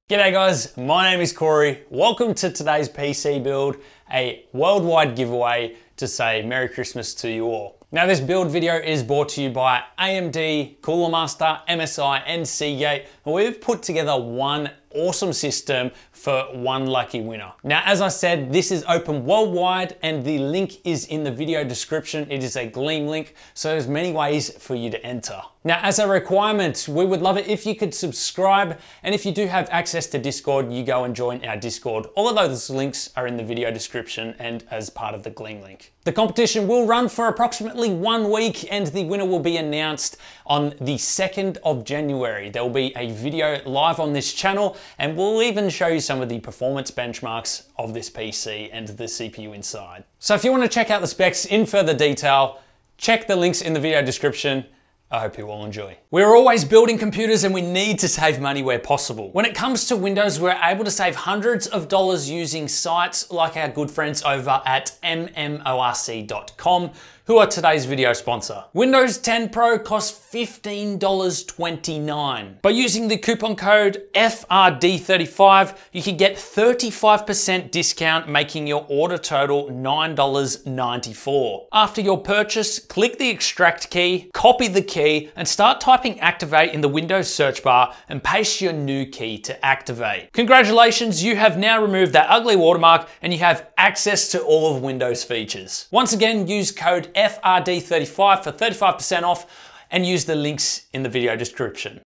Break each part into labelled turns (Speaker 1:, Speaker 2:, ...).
Speaker 1: G'day guys, my name is Corey. Welcome to today's PC build, a worldwide giveaway to say Merry Christmas to you all. Now this build video is brought to you by AMD, Cooler Master, MSI and Seagate, and we've put together one awesome system for one lucky winner. Now, as I said, this is open worldwide and the link is in the video description. It is a Gleam link, so there's many ways for you to enter. Now, as a requirement, we would love it if you could subscribe, and if you do have access to Discord, you go and join our Discord. All of those links are in the video description and as part of the Gleam link. The competition will run for approximately 1 week and the winner will be announced on the 2nd of January. There will be a video live on this channel and we'll even show you some of the performance benchmarks of this PC and the CPU inside. So if you want to check out the specs in further detail, check the links in the video description. I hope you all enjoy. We're always building computers and we need to save money where possible. When it comes to Windows, we're able to save hundreds of dollars using sites like our good friends over at mmorc.com, who are today's video sponsor. Windows 10 Pro costs $15.29. By using the coupon code FRD35, you can get 35% discount, making your order total $9.94. After your purchase, click the extract key, copy the key, and start typing activate in the Windows search bar and paste your new key to activate. Congratulations, you have now removed that ugly watermark and you have access to all of Windows features. Once again, use code FRD35 for 35% off and use the links in the video description.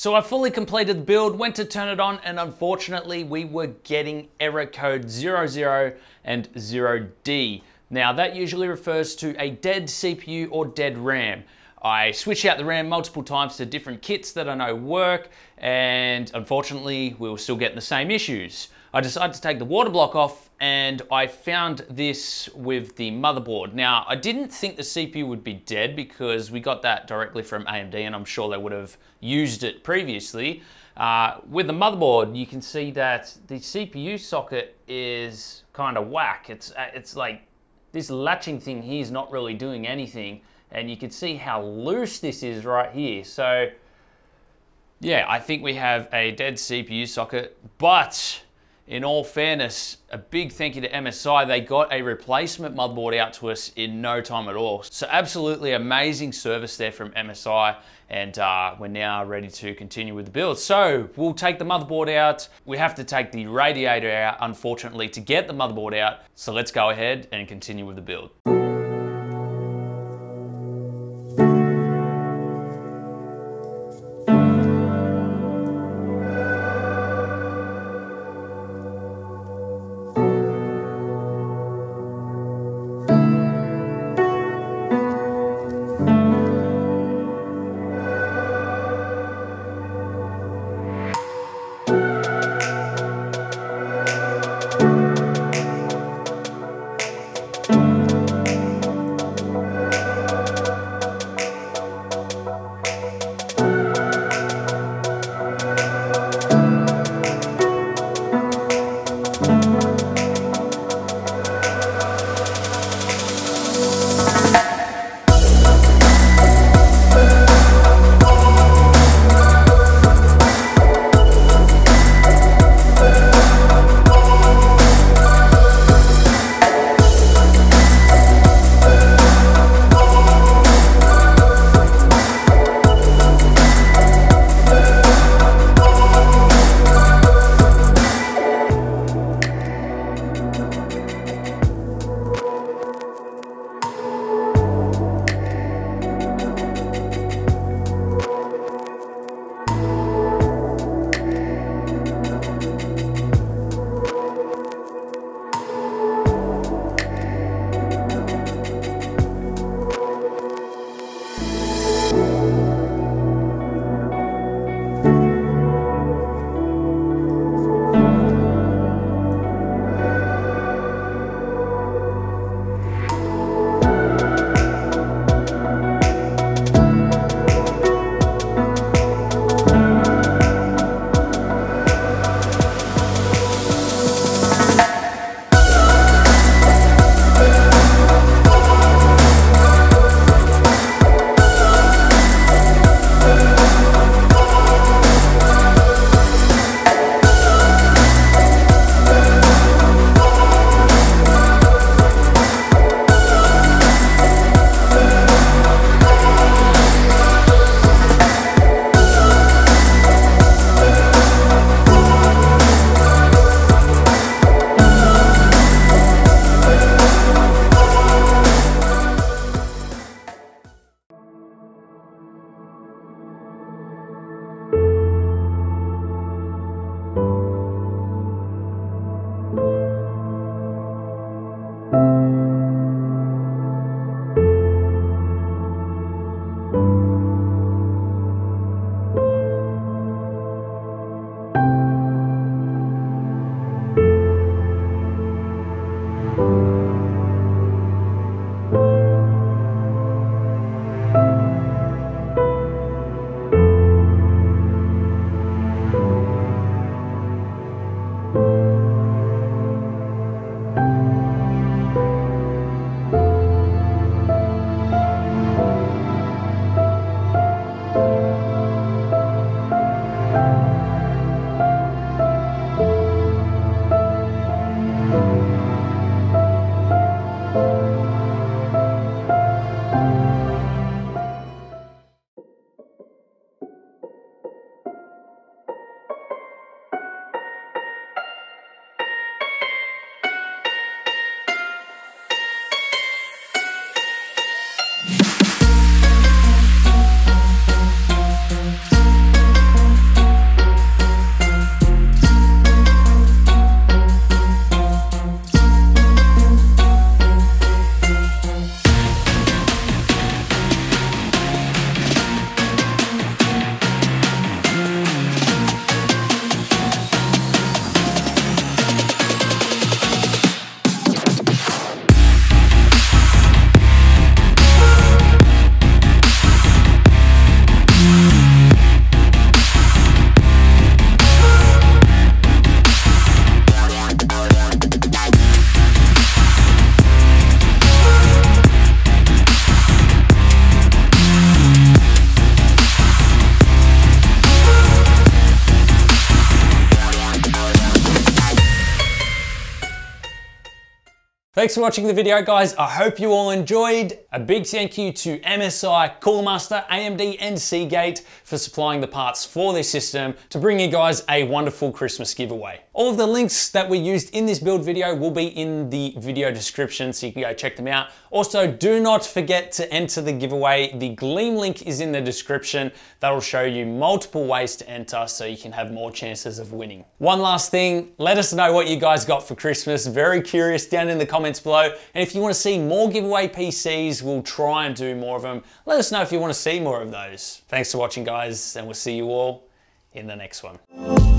Speaker 1: So I fully completed the build, went to turn it on, and unfortunately we were getting error code 00 and 0D. Now that usually refers to a dead CPU or dead RAM. I switched out the RAM multiple times to different kits that I know work, and unfortunately we were still getting the same issues. I decided to take the water block off, and I found this with the motherboard. Now, I didn't think the CPU would be dead because we got that directly from AMD, and I'm sure they would have used it previously. With the motherboard, you can see that the CPU socket is kind of whack. It's like this latching thing here is not really doing anything, and you can see how loose this is right here. So yeah, I think we have a dead CPU socket, but in all fairness, a big thank you to MSI. They got a replacement motherboard out to us in no time at all. So absolutely amazing service there from MSI, and we're now ready to continue with the build. So we'll take the motherboard out. We have to take the radiator out, unfortunately, to get the motherboard out. So let's go ahead and continue with the build. Thanks for watching the video, guys. I hope you all enjoyed. A big thank you to MSI, Cooler Master, AMD, and Seagate for supplying the parts for this system to bring you guys a wonderful Christmas giveaway. All of the links that we used in this build video will be in the video description, so you can go check them out. Also, do not forget to enter the giveaway. The Gleam link is in the description. That'll show you multiple ways to enter so you can have more chances of winning. One last thing, let us know what you guys got for Christmas. Very curious down in the comments below. And if you want to see more giveaway PCs, we'll try and do more of them. Let us know if you want to see more of those. Thanks for watching, guys, and we'll see you all in the next one.